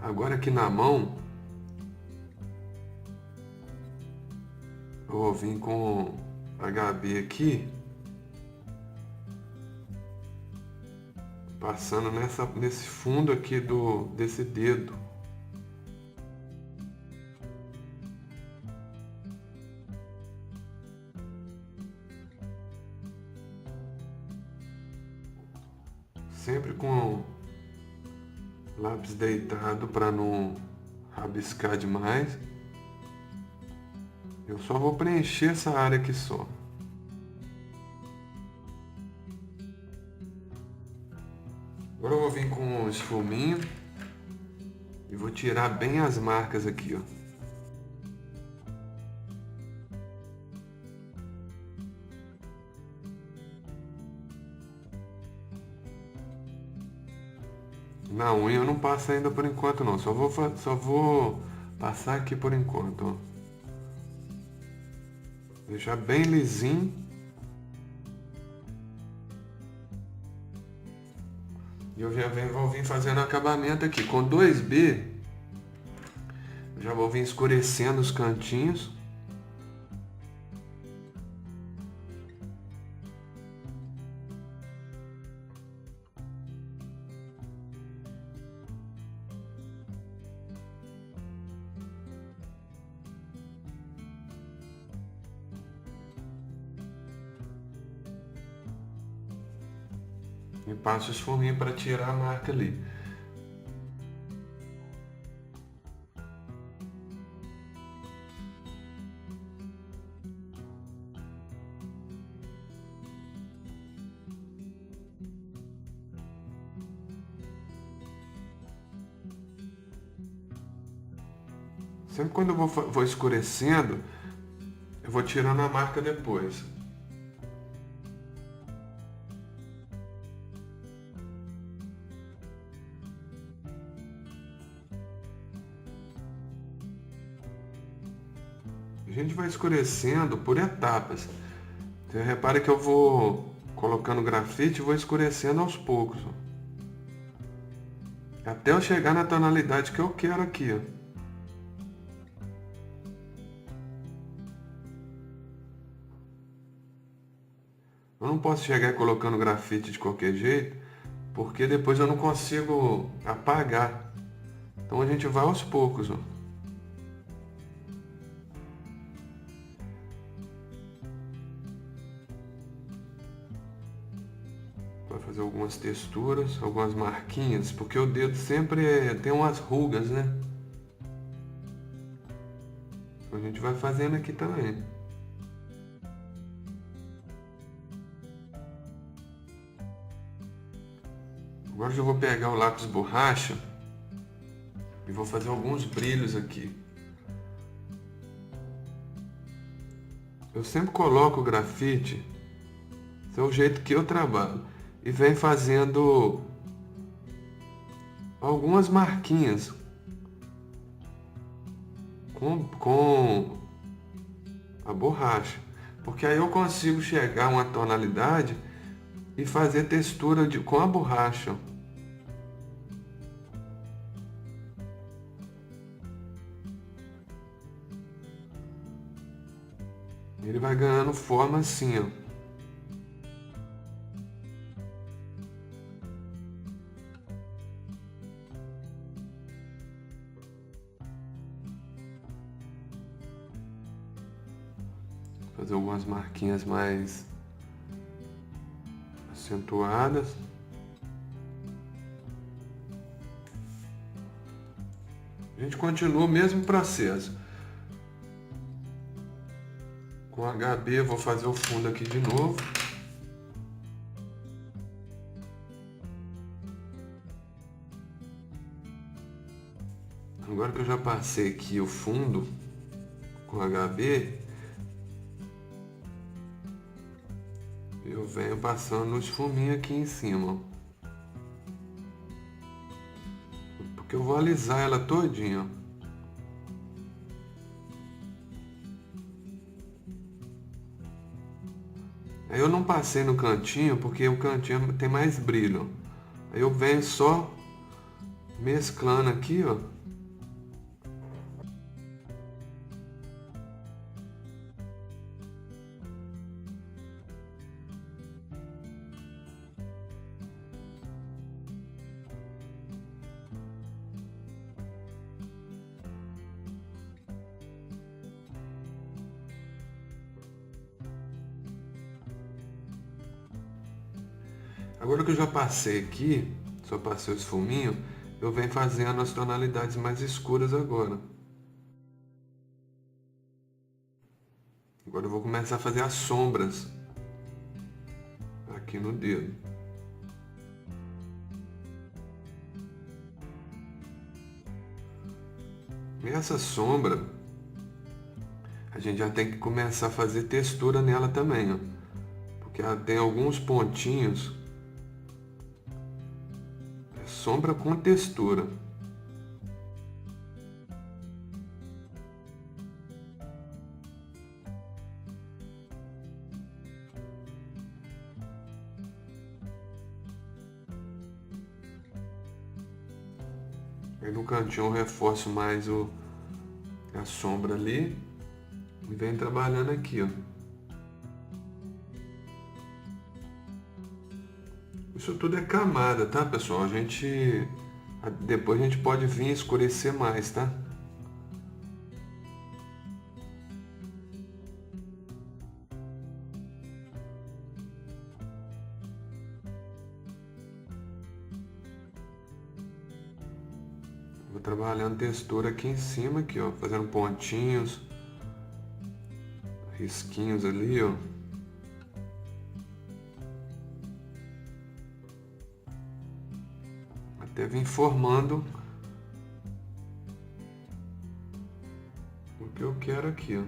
Agora aqui na mão, eu vou vir com HB aqui, passando nesse fundo aqui desse dedo. Sempre com lápis deitado para não rabiscar demais. Eu só vou preencher essa área aqui só. Agora eu vou vir com o esfuminho e vou tirar bem as marcas aqui, ó. Na unha eu não passo ainda por enquanto não, só vou passar aqui por enquanto, ó. Deixar bem lisinho. E eu já vou vir fazendo acabamento aqui. Com 2B, eu já vou vir escurecendo os cantinhos. E passo o esfuminho para tirar a marca ali. Sempre quando eu vou escurecendo, eu vou tirando a marca depois. A gente vai escurecendo por etapas. Você repara que eu vou colocando grafite e vou escurecendo aos poucos, ó. Até eu chegar na tonalidade que eu quero aqui, ó. Eu não posso chegar colocando grafite de qualquer jeito, porque depois eu não consigo apagar. Então a gente vai aos poucos, ó. Vai fazer algumas texturas, algumas marquinhas, porque o dedo sempre tem umas rugas, né? Então a gente vai fazendo aqui também. Agora eu vou pegar o lápis borracha e vou fazer alguns brilhos aqui. Eu sempre coloco o grafite, esse é o jeito que eu trabalho, e venho fazendo algumas marquinhas com a borracha, porque aí eu consigo chegar a uma tonalidade e fazer textura com a borracha. Ele vai ganhando forma assim, ó. Fazer algumas marquinhas mais acentuadas. A gente continua o mesmo processo. Com HB eu vou fazer o fundo aqui de novo. Agora que eu já passei aqui o fundo com HB, eu venho passando os fuminhos aqui em cima. Porque eu vou alisar ela todinha. Aí eu não passei no cantinho, porque o cantinho tem mais brilho. Aí eu venho só mesclando aqui, ó. Agora que eu já passei aqui, só passei o esfuminho, eu venho fazendo as tonalidades mais escuras agora. Agora eu vou começar a fazer as sombras aqui no dedo. E essa sombra, a gente já tem que começar a fazer textura nela também, ó. Porque ela tem alguns pontinhos. É sombra com textura. Aí no cantinho eu reforço mais a sombra ali e venho trabalhando aqui, ó. Isso tudo é camada, tá, pessoal? Depois a gente pode vir escurecer mais, tá? Vou trabalhando textura aqui em cima, aqui, ó, fazendo pontinhos, risquinhos ali, ó. Até vir formando o que eu quero aqui, ó.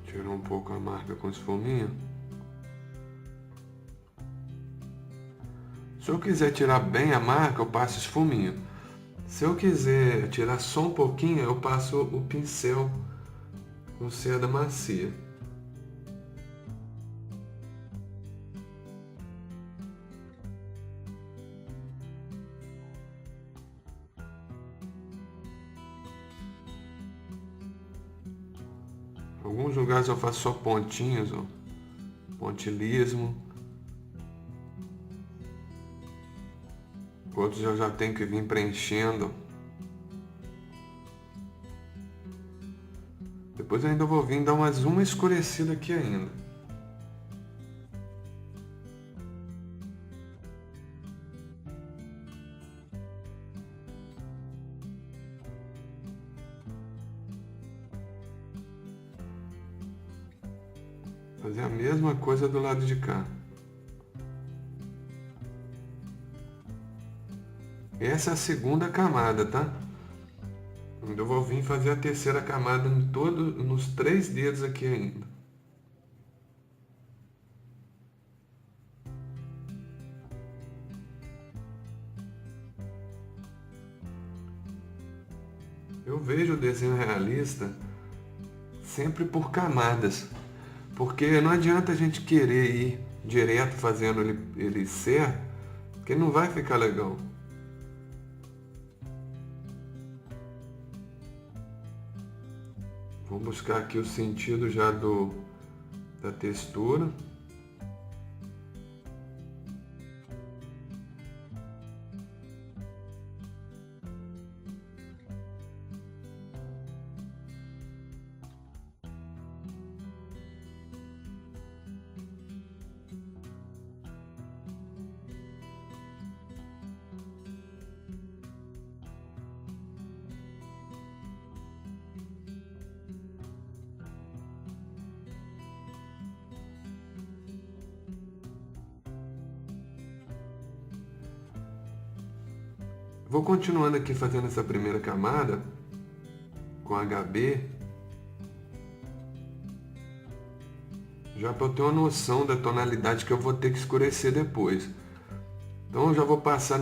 Tirar um pouco a marca com esfuminha. Se eu quiser tirar bem a marca, eu passo esfuminha. Se eu quiser tirar só um pouquinho, eu passo o pincel com seda macia. Em alguns lugares eu faço só pontinhos, ó, pontilismo. Outros eu já tenho que vir preenchendo. Depois eu ainda vou vir dar mais uma escurecida aqui ainda. Fazer a mesma coisa do lado de cá. Essa é a segunda camada, tá? Eu vou vir fazer a terceira camada nos 3 dedos aqui ainda. Eu vejo o desenho realista sempre por camadas, porque não adianta a gente querer ir direto fazendo ele certo, porque não vai ficar legal. Vou buscar aqui o sentido já da textura. Vou continuando aqui fazendo essa primeira camada com HB, já para eu ter uma noção da tonalidade que eu vou ter que escurecer depois. Então eu já vou passar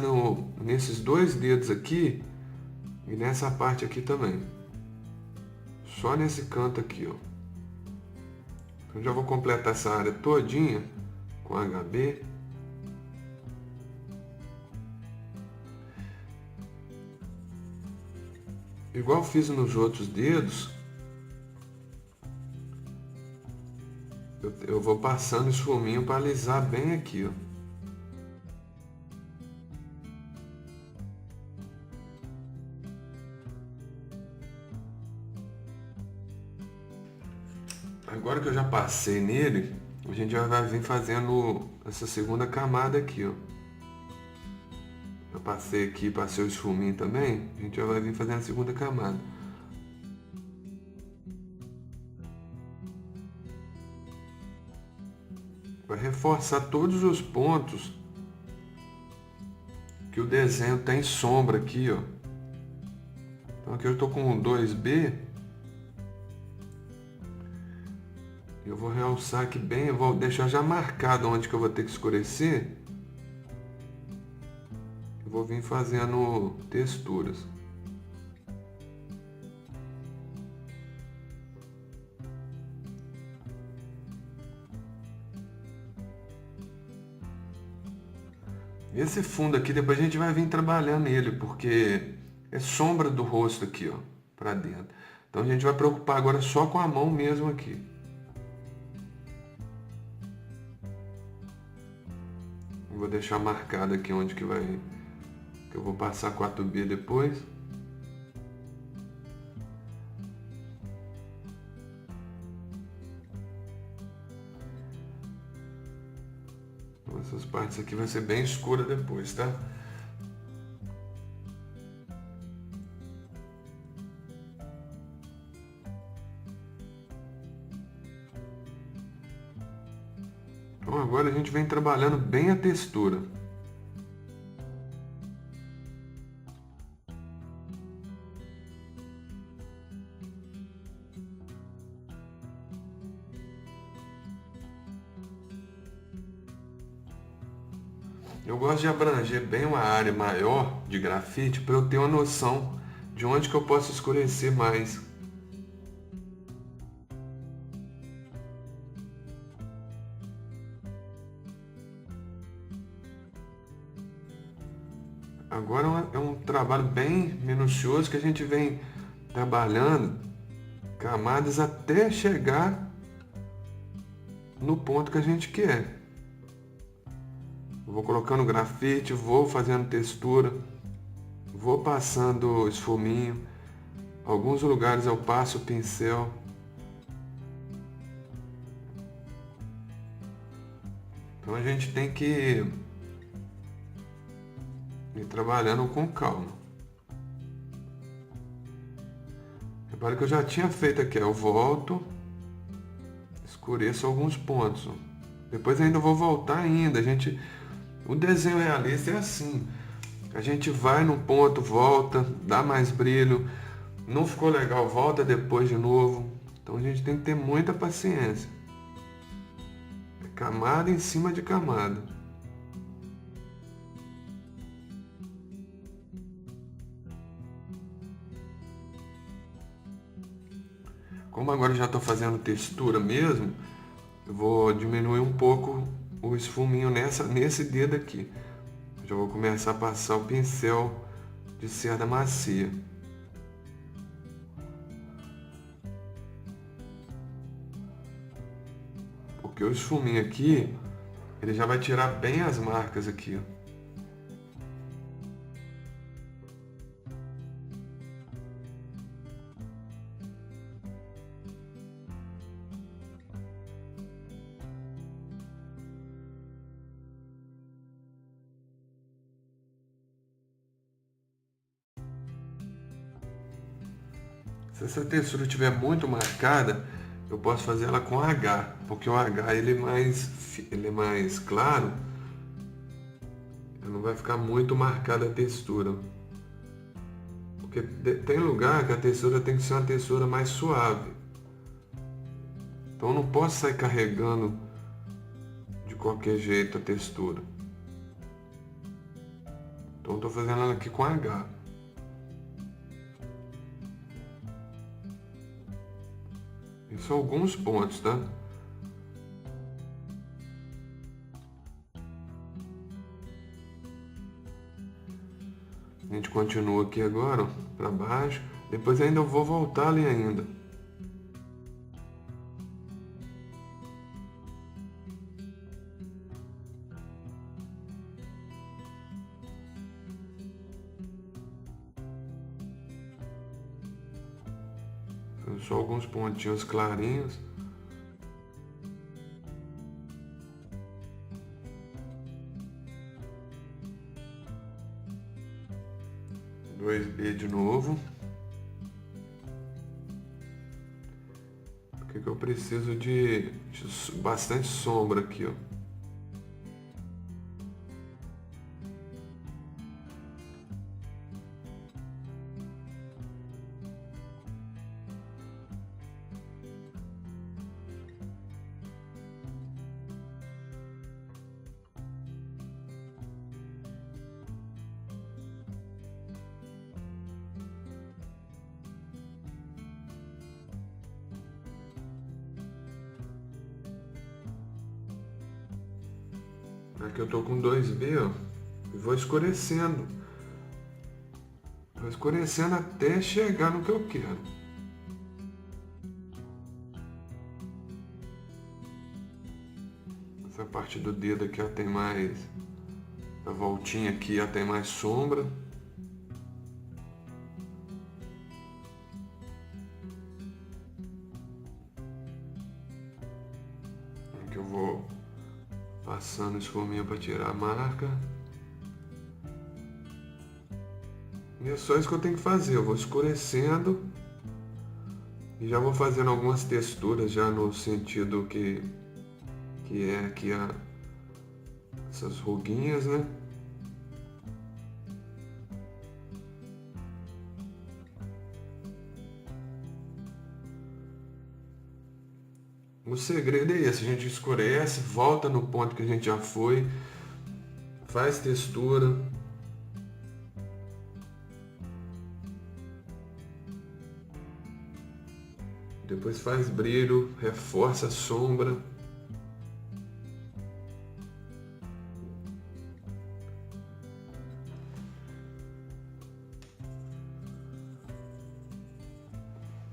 nesses 2 dedos aqui e nessa parte aqui também. Só nesse canto aqui, ó. Então já vou completar essa área todinha com HB. Igual fiz nos outros dedos, eu vou passando esfuminho para alisar bem aqui, ó. Agora que eu já passei nele, a gente já vai vir fazendo essa segunda camada aqui, ó. Eu passei aqui, passei o esfuminho também, a gente já vai vir fazendo a segunda camada. Vai reforçar todos os pontos que o desenho tem sombra aqui, ó. Então aqui eu estou com o 2B. Eu vou realçar aqui bem, eu vou deixar já marcado onde que eu vou ter que escurecer. Eu vou vir fazendo texturas. Esse fundo aqui, depois a gente vai vir trabalhando ele, porque é sombra do rosto aqui, ó, pra dentro. Então a gente vai preocupar agora só com a mão mesmo aqui. Eu vou deixar marcado aqui onde que vai, que eu vou passar 4B depois. Essas partes aqui vai ser bem escura depois, tá? Então agora a gente vem trabalhando bem a textura. Eu gosto de abranger bem uma área maior de grafite para eu ter uma noção de onde que eu posso escurecer mais. Agora é um trabalho bem minucioso que a gente vem trabalhando camadas até chegar no ponto que a gente quer. Eu vou colocando grafite, vou fazendo textura, vou passando esfuminho. Alguns lugares eu passo o pincel. Então a gente tem que ir trabalhando com calma. Repara que eu já tinha feito aqui, eu volto, escureço alguns pontos. Depois ainda vou voltar ainda. O desenho realista é assim. A gente vai num ponto, volta, dá mais brilho. Não ficou legal, volta depois de novo. Então a gente tem que ter muita paciência. É camada em cima de camada. Como agora eu já estou fazendo textura mesmo, eu vou diminuir um pouco o esfuminho nesse dedo aqui. Já vou começar a passar o pincel de cerda macia. Porque o esfuminho aqui, ele já vai tirar bem as marcas aqui, ó. Se essa textura estiver muito marcada, eu posso fazer ela com H, porque o H ele é mais claro, não vai ficar muito marcada a textura. Porque tem lugar que a textura tem que ser uma textura mais suave. Então eu não posso sair carregando de qualquer jeito a textura. Então estou fazendo ela aqui com H. Isso são alguns pontos, tá? A gente continua aqui agora, ó, para baixo. Depois ainda eu vou voltar ali ainda. Só alguns pontinhos clarinhos. 2B de novo. Porque que eu preciso de bastante sombra aqui, ó. Aqui eu tô com 2B, ó, e vou escurecendo. Vou escurecendo até chegar no que eu quero. Essa parte do dedo aqui, ó, tem mais... A voltinha aqui, ó, tem mais sombra. Aqui eu vou passando espuminha para tirar a marca. E é só isso que eu tenho que fazer. Eu vou escurecendo e já vou fazendo algumas texturas já no sentido que é aqui essas ruguinhas, né? O segredo é esse, a gente escurece, volta no ponto que a gente já foi, faz textura. Depois faz brilho, reforça a sombra.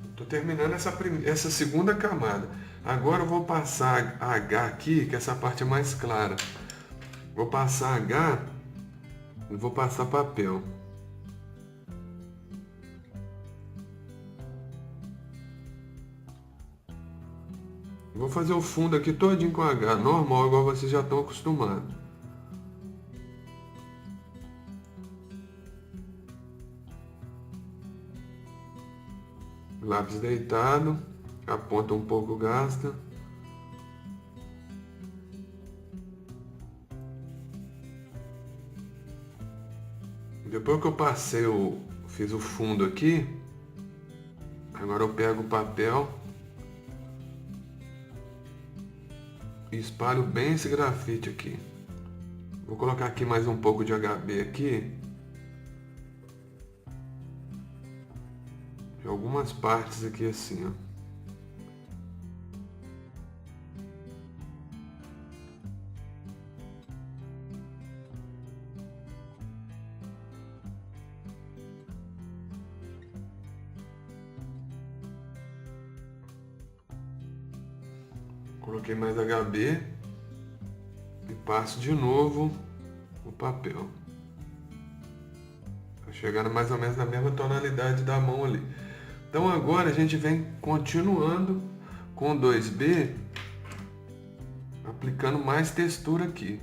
Estou terminando essa segunda camada. Agora eu vou passar H aqui, que essa parte é mais clara. Vou passar H e vou passar papel. Vou fazer o fundo aqui todinho com H, normal, igual vocês já estão acostumados. Lápis deitado, a ponta um pouco gasta. Depois que eu passei fiz o fundo aqui, agora eu pego o papel e espalho bem esse grafite aqui. Vou colocar aqui mais um pouco de HB aqui. De algumas partes aqui assim, ó. Coloquei mais HB e passo de novo o papel. Tá chegando mais ou menos na mesma tonalidade da mão ali. Então agora a gente vem continuando com 2B, aplicando mais textura aqui.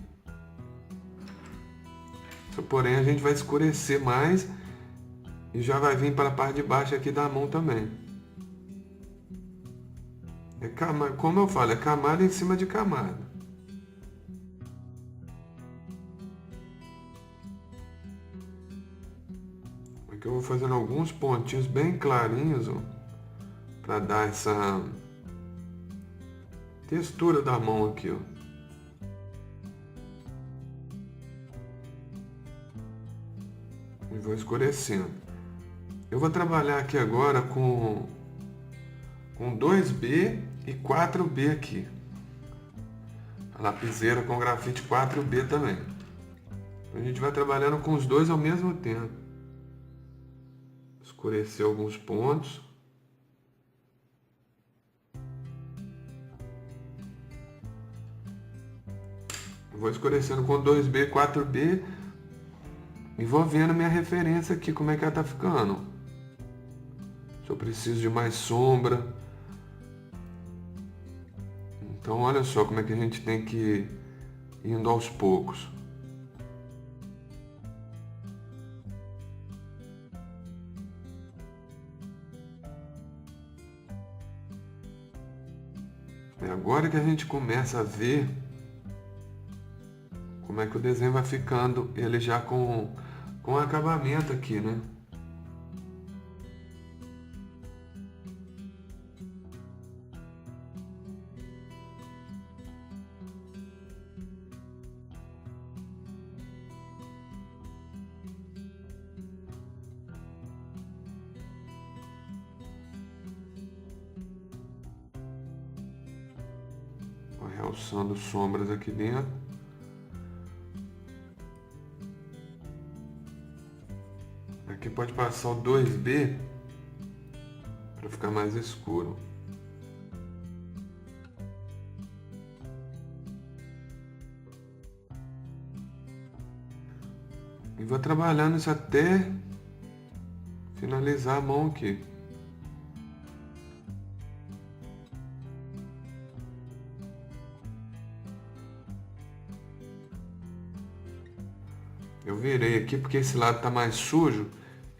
Porém a gente vai escurecer mais e já vai vir para a parte de baixo aqui da mão também. Como eu falo, é camada em cima de camada. Aqui eu vou fazendo alguns pontinhos bem clarinhos, ó, para dar essa textura da mão aqui, ó. E vou escurecendo. Eu vou trabalhar aqui agora com 2B e 4B aqui. A lapiseira com grafite 4B também. A gente vai trabalhando com os dois ao mesmo tempo. Escurecer alguns pontos. Vou escurecendo com 2B, 4B e vou vendo minha referência aqui, como é que ela tá ficando. Se eu preciso de mais sombra. Então olha só como é que a gente tem que ir indo aos poucos. Agora que a gente começa a ver como é que o desenho vai ficando, ele já com acabamento aqui, né? Vou realçando sombras aqui dentro. Aqui pode passar o 2B para ficar mais escuro. E vou trabalhando isso até finalizar a mão aqui. Eu virei aqui porque esse lado está mais sujo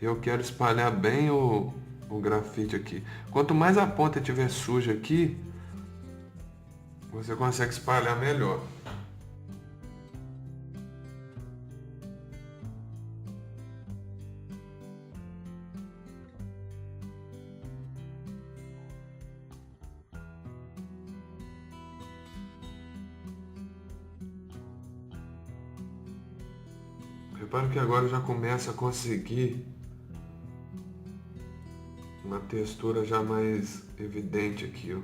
e eu quero espalhar bem o grafite aqui. Quanto mais a ponta estiver suja aqui, você consegue espalhar melhor. Repara que agora eu já começo a conseguir uma textura já mais evidente aqui, ó.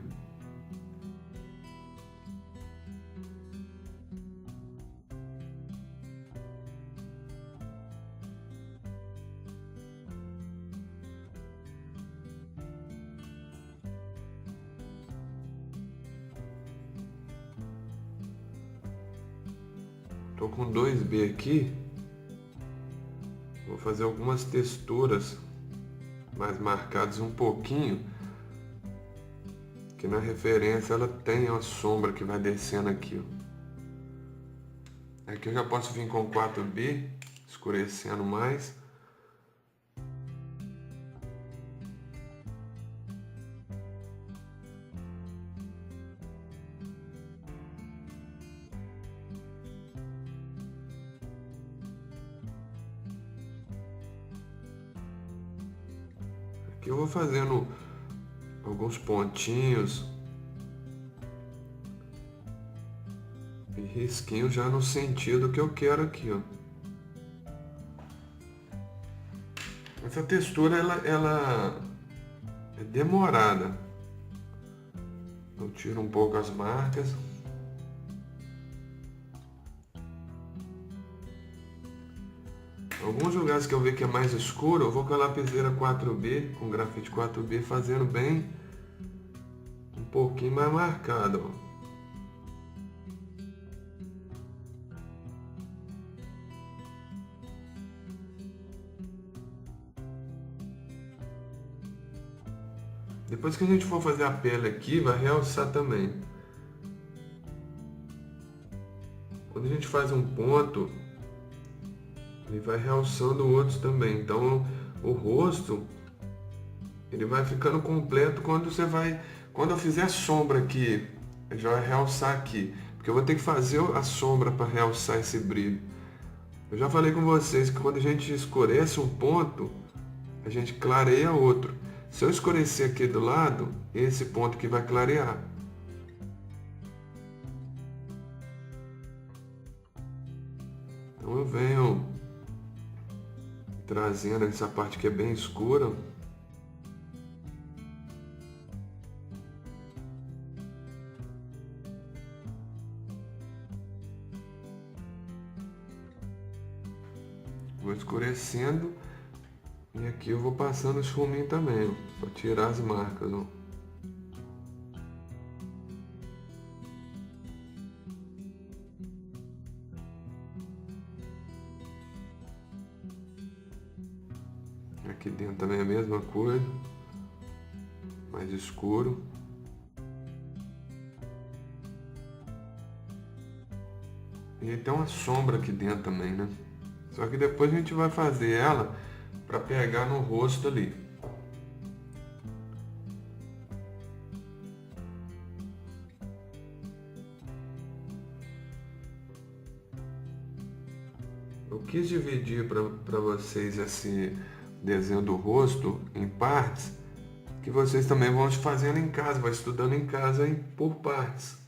Tô com 2B aqui. Vou fazer algumas texturas mais marcadas um pouquinho, que na referência ela tem a sombra que vai descendo aqui, ó. Aqui eu já posso vir com 4B, escurecendo mais. Aqui eu vou fazendo alguns pontinhos e risquinhos já no sentido que eu quero aqui, ó. Essa textura ela é demorada. Eu tiro um pouco as marcas. Alguns lugares que eu ver que é mais escuro, eu vou com a lapiseira 4B, com grafite 4B, fazendo bem um pouquinho mais marcado, ó. Depois que a gente for fazer a pele aqui, vai realçar também. Quando a gente faz um ponto, ele vai realçando outros também. Então o rosto, ele vai ficando completo quando eu fizer sombra aqui, eu já vai realçar aqui. Porque eu vou ter que fazer a sombra para realçar esse brilho. Eu já falei com vocês que quando a gente escurece um ponto, a gente clareia outro. Se eu escurecer aqui do lado, esse ponto que vai clarear. Então eu venho trazendo essa parte que é bem escura. Vou escurecendo. E aqui eu vou passando o esfuminho também, para tirar as marcas, ó. Aqui dentro também é a mesma coisa, mais escuro. E tem uma sombra aqui dentro também, né? Só que depois a gente vai fazer ela para pegar no rosto ali. Eu quis dividir para vocês esse desenho do rosto em partes, que vocês também vão fazendo em casa, vai estudando em casa por partes.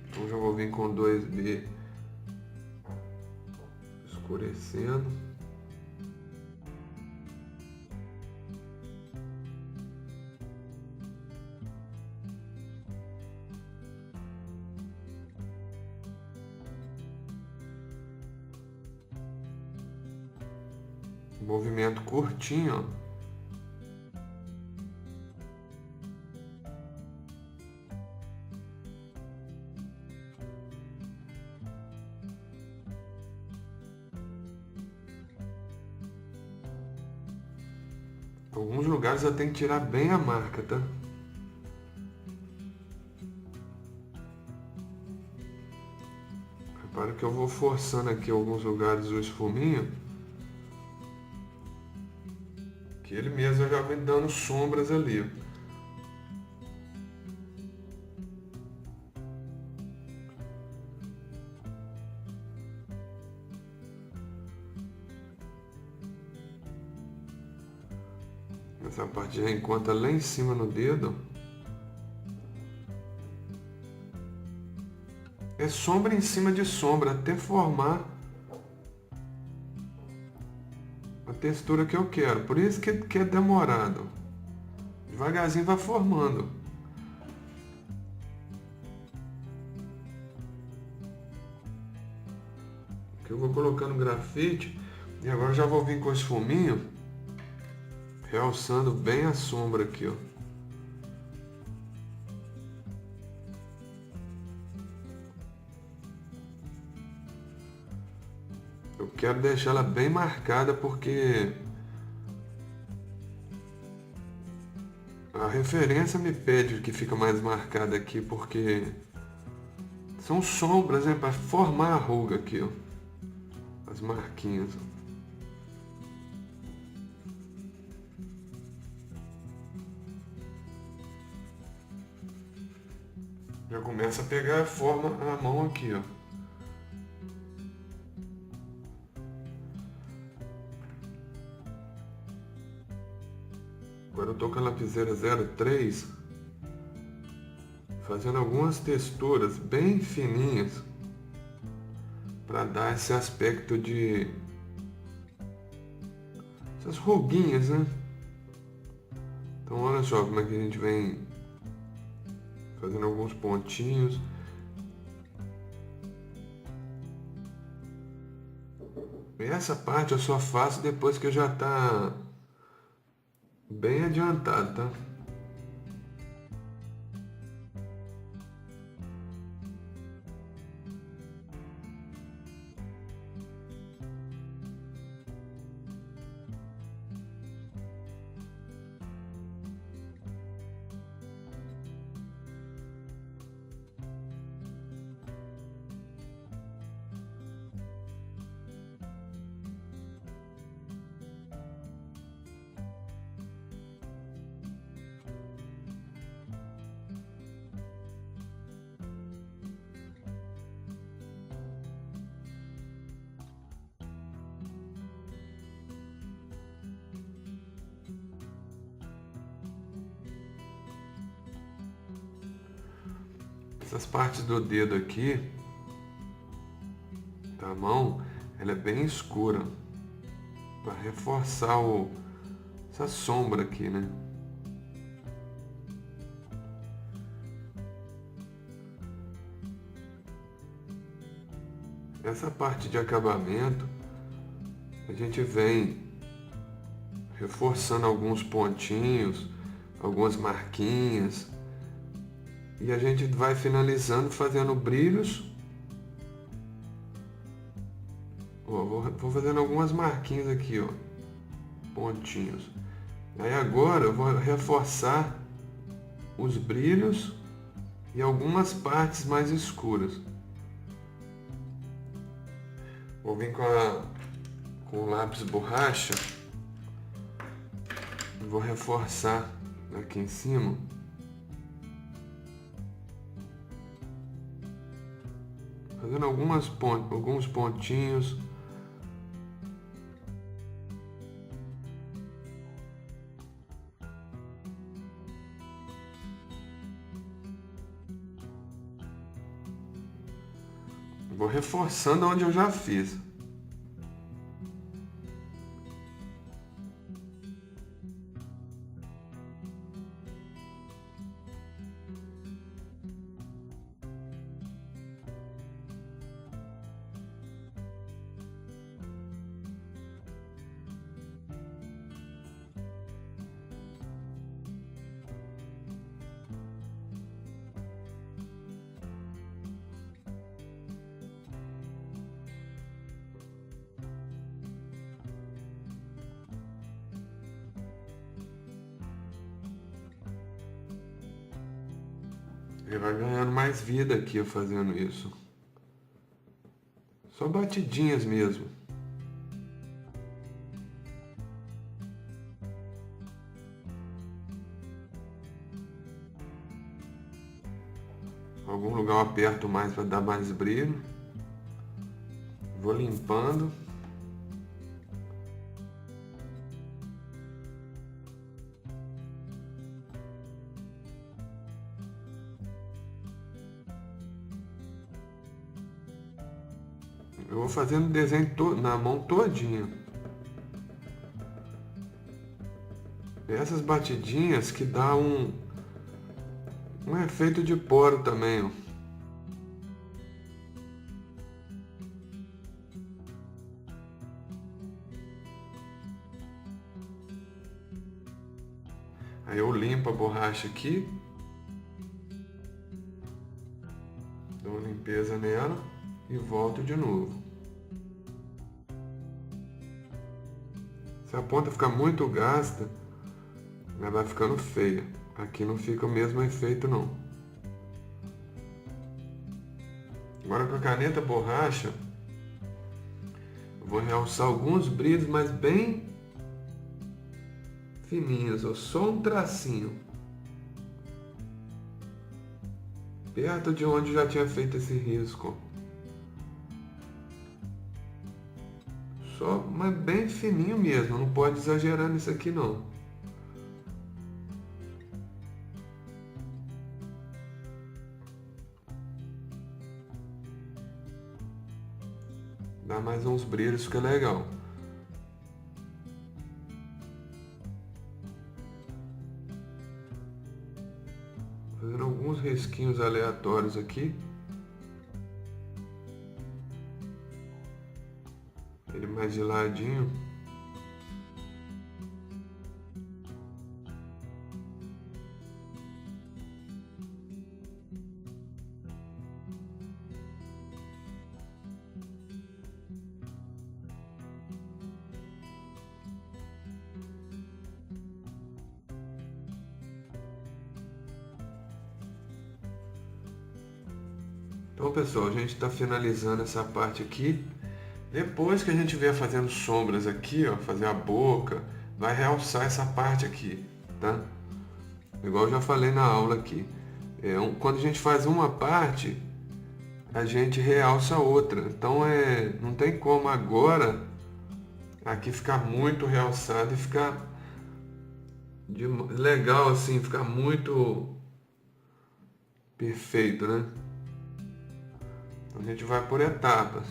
Então já vou vir com 2B escurecendo. Movimento curtinho, ó. Alguns lugares eu tenho que tirar bem a marca, tá? Repara que eu vou forçando aqui alguns lugares o esfuminho, que ele mesmo já vem dando sombras ali, ó. Essa parte já encontra lá em cima no dedo. É sombra em cima de sombra até formar a textura que eu quero. Por isso que é demorado. Devagarzinho vai formando. Aqui eu vou colocando grafite e agora já vou vir com esse fuminho, realçando bem a sombra aqui, ó. Eu quero deixar ela bem marcada porque a referência me pede que fica mais marcada aqui, porque são sombras, né, para formar a ruga aqui, ó. As marquinhas, ó. Já começa a pegar a forma a mão aqui, ó. Agora eu tô com a lapiseira 03, fazendo algumas texturas bem fininhas para dar esse aspecto de essas ruguinhas, né? Então olha só como é que a gente vem fazendo alguns pontinhos. E essa parte eu só faço depois que já tá bem adiantado, tá? Essas partes do dedo aqui, da mão, ela é bem escura, para reforçar essa sombra aqui, né? Essa parte de acabamento, a gente vem reforçando alguns pontinhos, algumas marquinhas, e a gente vai finalizando fazendo brilhos. Ó, vou fazendo algumas marquinhas aqui, ó, pontinhos. Aí agora eu vou reforçar os brilhos e algumas partes mais escuras. Vou vir com o lápis borracha e vou reforçar aqui em cima. Fazendo alguns pontinhos. Vou reforçando onde eu já fiz. Ele vai ganhando mais vida aqui eu fazendo isso. Só batidinhas mesmo. Em algum lugar eu aperto mais para dar mais brilho. Vou limpando. Eu vou fazendo desenho na mão todinha. Essas batidinhas que dá um efeito de poro também, ó. Aí eu limpo a borracha aqui. Dou uma limpeza nela e volto de novo. Se a ponta ficar muito gasta, ela vai ficando feia. Aqui não fica o mesmo efeito não. Agora com a caneta borracha, eu vou realçar alguns brilhos, mas bem fininhos, ó, só um tracinho. Perto de onde já tinha feito esse risco. Só, mas bem fininho mesmo, não pode exagerar nisso aqui não. Dá mais uns brilhos, fica legal. Fazendo alguns risquinhos aleatórios aqui. Ele mais de ladinho. Então, pessoal, a gente está finalizando essa parte aqui. Depois que a gente vier fazendo sombras aqui, ó, fazer a boca, vai realçar essa parte aqui, tá? Igual eu já falei na aula aqui. Quando a gente faz uma parte, a gente realça a outra. Então, não tem como agora aqui ficar muito realçado e ficar legal assim, ficar muito perfeito, né? Então, a gente vai por etapas.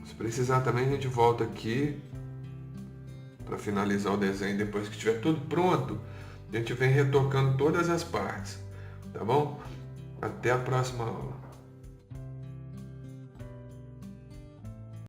Se precisar também a gente volta aqui para finalizar o desenho. Depois que estiver tudo pronto, a gente vem retocando todas as partes, tá bom? Até a próxima aula.